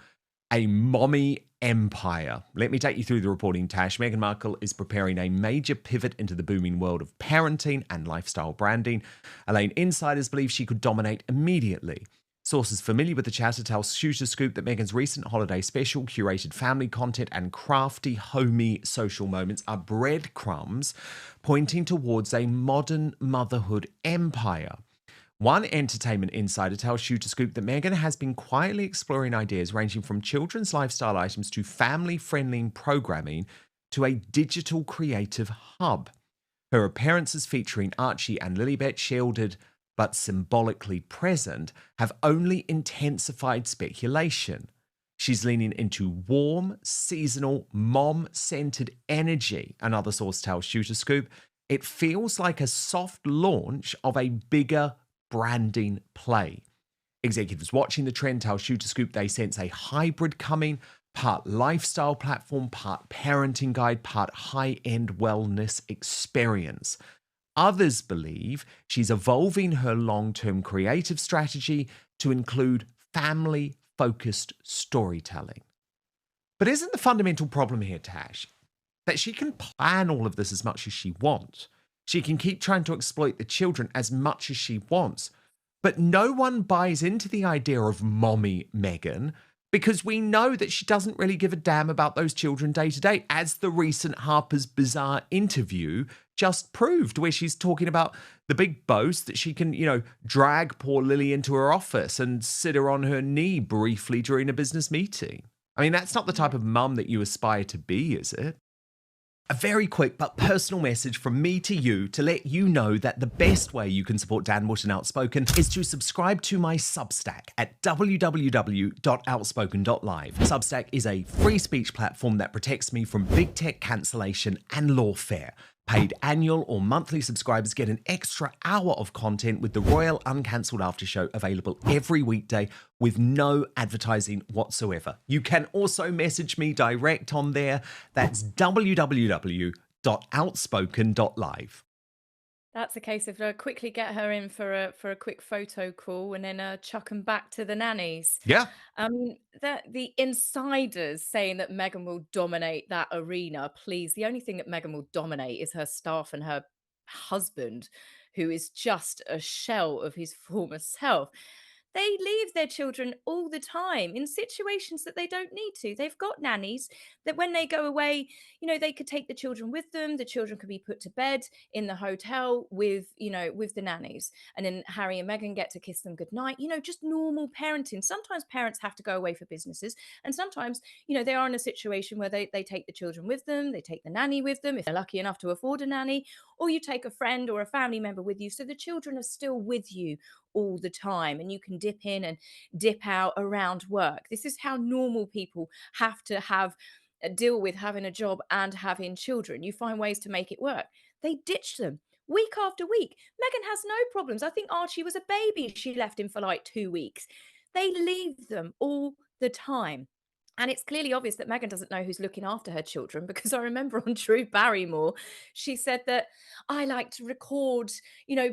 a mommy empire. Let me take you through the reporting, Tash. Meghan Markle is preparing a major pivot into the booming world of parenting and lifestyle branding. Elaine insiders believe she could dominate immediately. Sources familiar with the chatter tell Shooter Scoop that Meghan's recent holiday special, curated family content, and crafty, homey social moments are breadcrumbs pointing towards a modern motherhood empire. One entertainment insider tells Shooter Scoop that Meghan has been quietly exploring ideas ranging from children's lifestyle items to family-friendly programming to a digital creative hub. Her appearances featuring Archie and Lilibet, shielded but symbolically present, have only intensified speculation. She's leaning into warm, seasonal, mom-centered energy, another source tells Shooter Scoop. It feels like a soft launch of a bigger branding play. Executives watching the trend tell Shooter Scoop they sense a hybrid coming, part lifestyle platform, part parenting guide, part high-end wellness experience. Others believe she's evolving her long-term creative strategy to include family-focused storytelling. But isn't the fundamental problem here, Tash, that she can plan all of this as much as she wants? She can keep trying to exploit the children as much as she wants. But no one buys into the idea of mommy Meghan because we know that she doesn't really give a damn about those children day to day, as the recent Harper's Bazaar interview just proved, where she's talking about the big boast that she can, drag poor Lily into her office and sit her on her knee briefly during a business meeting. I mean, that's not the type of mum that you aspire to be, is it? A very quick but personal message from me to you to let you know that the best way you can support Dan Wood and Outspoken is to subscribe to my Substack at www.outspoken.live. Substack is a free speech platform that protects me from big tech cancellation and lawfare. Paid annual or monthly subscribers get an extra hour of content with the Royal Uncancelled After Show available every weekday with no advertising whatsoever. You can also message me direct on there. That's www.outspoken.live. That's a case of quickly get her in for a quick photo call and then chuck them back to the nannies. Yeah. The insiders saying that Meghan will dominate that arena. Please, the only thing that Meghan will dominate is her staff and her husband, who is just a shell of his former self. They leave their children all the time in situations that they don't need to. They've got nannies that when they go away, they could take the children with them. The children could be put to bed in the hotel with the nannies. And then Harry and Meghan get to kiss them goodnight. Just normal parenting. Sometimes parents have to go away for businesses. And sometimes, they are in a situation where they take the children with them. They take the nanny with them if they're lucky enough to afford a nanny. Or you take a friend or a family member with you. So the children are still with you all the time and you can dip in and dip out around work. This is how normal people have to deal with having a job and having children. You find ways to make it work. They ditch them week after week. Meghan has no problems. I think Archie was a baby. She left him for like 2 weeks. They leave them all the time. And it's clearly obvious that Meghan doesn't know who's looking after her children, because I remember on Drew Barrymore, she said that I like to record,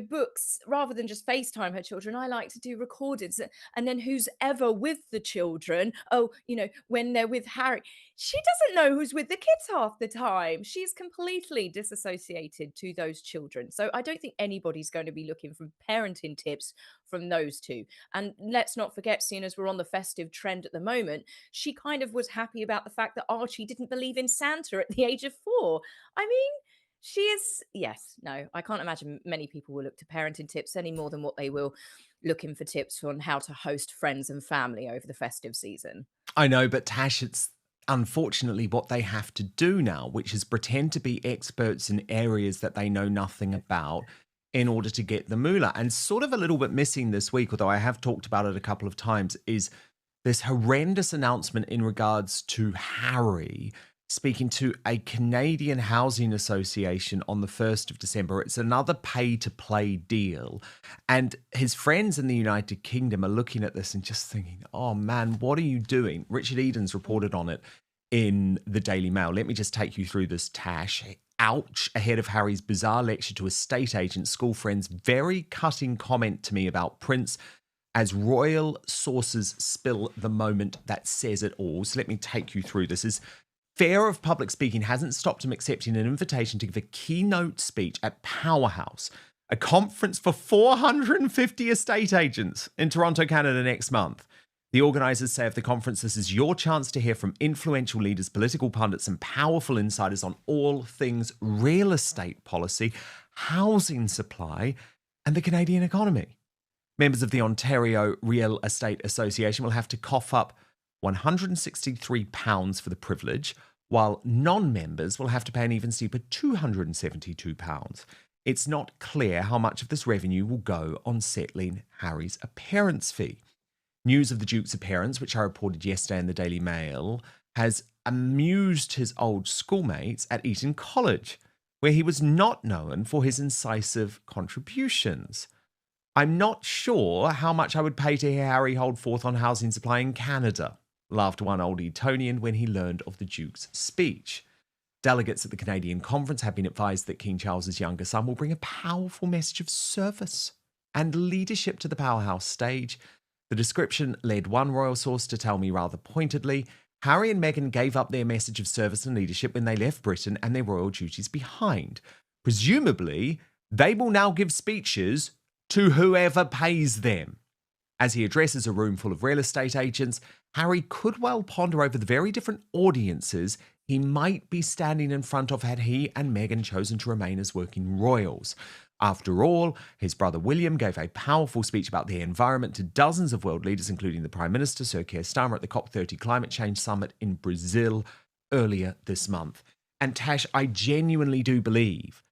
books rather than just FaceTime her children. I like to do recordings. And then who's ever with the children? Oh, when they're with Harry, she doesn't know who's with the kids half the time. She's completely disassociated to those children. So I don't think anybody's going to be looking for parenting tips from those two. And let's not forget, seeing as we're on the festive trend at the moment, she kind of was happy about the fact that Archie didn't believe in Santa at the age of 4. I mean, she is, yes, no, I can't imagine many people will look to parenting tips any more than what they will looking for tips on how to host friends and family over the festive season. I know, but Tash, it's unfortunately what they have to do now, which is pretend to be experts in areas that they know nothing about in order to get the moolah. And sort of a little bit missing this week, although I have talked about it a couple of times, is this horrendous announcement in regards to Harry speaking to a Canadian Housing Association on the 1st of December. It's another pay-to-play deal. And his friends in the United Kingdom are looking at this and just thinking, oh man, what are you doing? Richard Eden's reported on it in the Daily Mail. Let me just take you through this, Tash. Ouch, ahead of Harry's bizarre lecture to estate agents, school friends, very cutting comment to me about Prince as royal sources spill the moment that says it all. So let me take you through this. His fear of public speaking hasn't stopped him accepting an invitation to give a keynote speech at Powerhouse, a conference for 450 estate agents in Toronto, Canada next month. The organisers say of the conference, this is your chance to hear from influential leaders, political pundits, and powerful insiders on all things real estate policy, housing supply, and the Canadian economy. Members of the Ontario Real Estate Association will have to cough up £163 for the privilege, while non-members will have to pay an even steeper £272. It's not clear how much of this revenue will go on settling Harry's appearance fee. News of the Duke's appearance, which I reported yesterday in the Daily Mail, has amused his old schoolmates at Eton College, where he was not known for his incisive contributions. I'm not sure how much I would pay to hear Harry hold forth on housing supply in Canada, laughed one old Etonian when he learned of the Duke's speech. Delegates at the Canadian conference have been advised that King Charles's younger son will bring a powerful message of service and leadership to the Powerhouse stage. The description led one royal source to tell me rather pointedly, Harry and Meghan gave up their message of service and leadership when they left Britain and their royal duties behind. Presumably, they will now give speeches to whoever pays them. As he addresses a room full of real estate agents, Harry could well ponder over the very different audiences he might be standing in front of had he and Meghan chosen to remain as working royals. After all, his brother William gave a powerful speech about the environment to dozens of world leaders, including the Prime Minister, Sir Keir Starmer, at the COP30 Climate Change Summit in Brazil earlier this month. And Tash, I genuinely do believe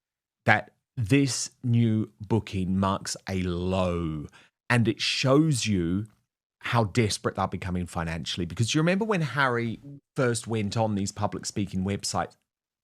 that this new booking marks a low, and it shows you how desperate they're becoming financially. Because you remember when Harry first went on these public speaking websites,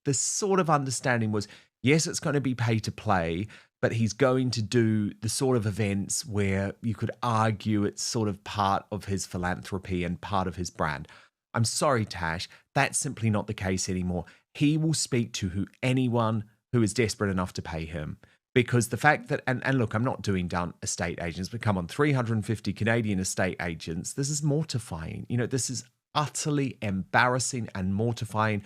the sort of understanding was, yes, it's going to be pay to play, but he's going to do the sort of events where you could argue it's sort of part of his philanthropy and part of his brand. I'm sorry, Tash, that's simply not the case anymore. He will speak to anyone who is desperate enough to pay him. Because the fact that, and look, I'm not doing down estate agents, but come on, 350 Canadian estate agents, this is mortifying. You know, this is utterly embarrassing and mortifying,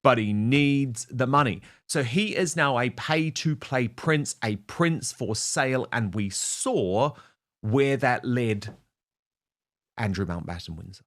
but he needs the money. So he is now a pay-to-play prince, a prince for sale, and we saw where that led Andrew Mountbatten Windsor.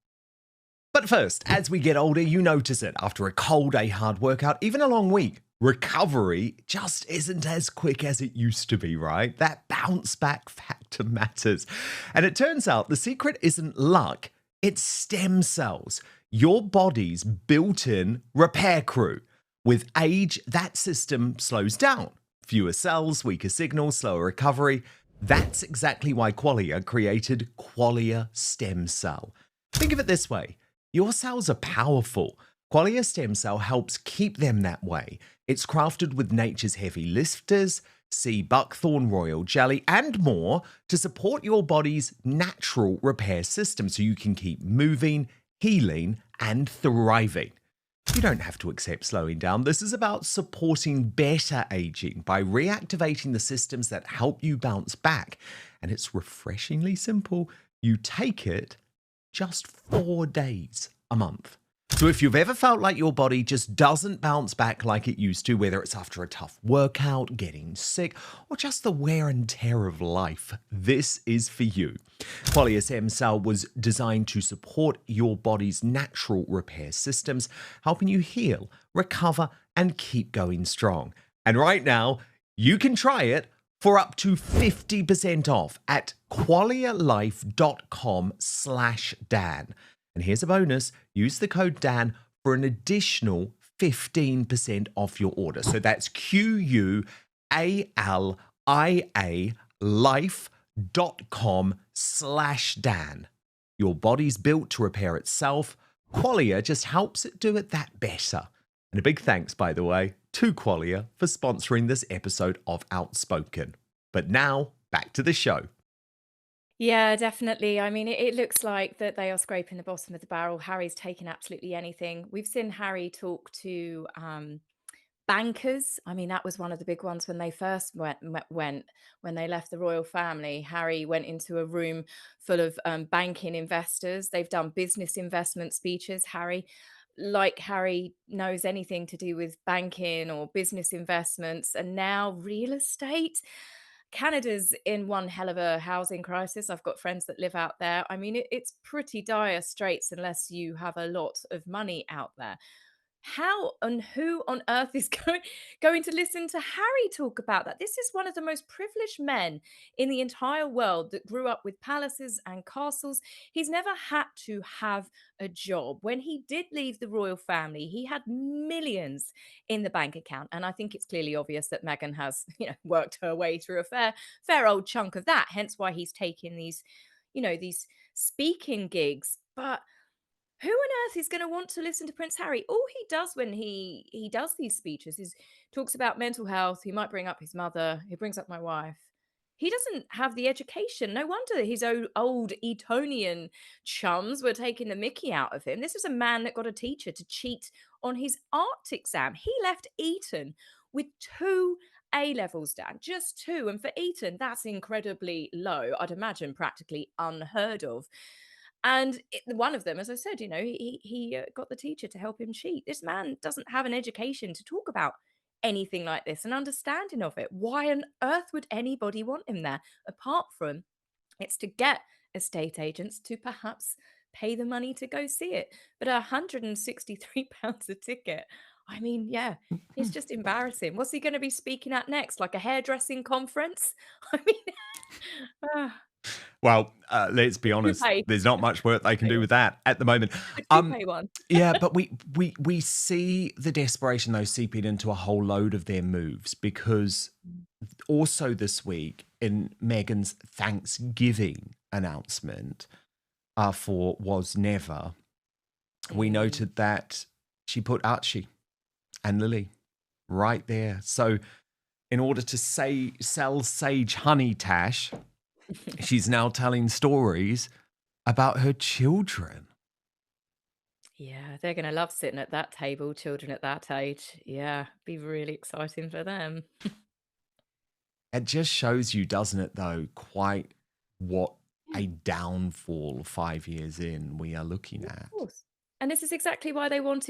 But first, as we get older, you notice it. After a cold, a hard workout, even a long week, recovery just isn't as quick as it used to be, right? That bounce back factor matters. And it turns out the secret isn't luck, it's stem cells, your body's built-in repair crew. With age, that system slows down. Fewer cells, weaker signals, slower recovery. That's exactly why Qualia created Qualia Stem Cell. Think of it this way. Your cells are powerful. Qualia Stem Cell helps keep them that way. It's crafted with nature's heavy lifters, sea buckthorn, royal jelly, and more to support your body's natural repair system so you can keep moving, healing, and thriving. You don't have to accept slowing down. This is about supporting better aging by reactivating the systems that help you bounce back. And it's refreshingly simple. You take it just 4 days a month. So if you've ever felt like your body just doesn't bounce back like it used to, whether it's after a tough workout, getting sick, or just the wear and tear of life, this is for you. Qualia Stem Cell was designed to support your body's natural repair systems, helping you heal, recover, and keep going strong. And right now, you can try it for up to 50% off at qualialife.com/Dan. And here's a bonus. Use the code Dan for an additional 15% off your order. So that's QUALIA life.com/Dan. Your body's built to repair itself. Qualia just helps it do it that better. And a big thanks, by the way, to Qualia for sponsoring this episode of Outspoken. But now, back to the show. Yeah, definitely. I mean, it looks like that they are scraping the bottom of the barrel. Harry's taken absolutely anything. We've seen Harry talk to bankers. I mean, that was one of the big ones when they first went when they left the royal family. Harry went into a room full of banking investors. They've done business investment speeches. Harry knows anything to do with banking or business investments, and now real estate. Canada's in one hell of a housing crisis. I've got friends that live out there. I mean, it's pretty dire straits unless you have a lot of money out there. How and who on earth is going to listen to Harry talk about that? This is one of the most privileged men in the entire world that grew up with palaces and castles. He's never had to have a job. When he did leave the royal family, he had millions in the bank account. And I think it's clearly obvious that Meghan has, worked her way through a fair old chunk of that. Hence why he's taking these speaking gigs. But who on earth is going to want to listen to Prince Harry? All he does when he does these speeches is talks about mental health. He might bring up his mother. He brings up my wife. He doesn't have the education. No wonder his old Etonian chums were taking the mickey out of him. This was a man that got a teacher to cheat on his art exam. He left Eton with 2 A-levels, Dan, just 2. And for Eton, that's incredibly low. I'd imagine practically unheard of. And one of them, as I said, he got the teacher to help him cheat. This man doesn't have an education to talk about anything like this, an understanding of it. Why on earth would anybody want him there? Apart from it's to get estate agents to perhaps pay the money to go see it. But £163 a ticket. I mean, yeah, it's just embarrassing. What's he going to be speaking at next? Like a hairdressing conference? I mean, Well, let's be honest. Coupe. There's not much work they can do with that at the moment. The coupe one. Yeah, but we see the desperation though seeping into a whole load of their moves, because also this week in Meghan's Thanksgiving announcement for Was Never, we noted that she put Archie and Lily right there. So in order to sell Sage honey, Tash, she's now telling stories about her children. Yeah, they're going to love sitting at that table, children at that age. Yeah, be really exciting for them. It just shows you, doesn't it, though, quite what a downfall 5 years in we are looking at. Of course. And this is exactly why they claimed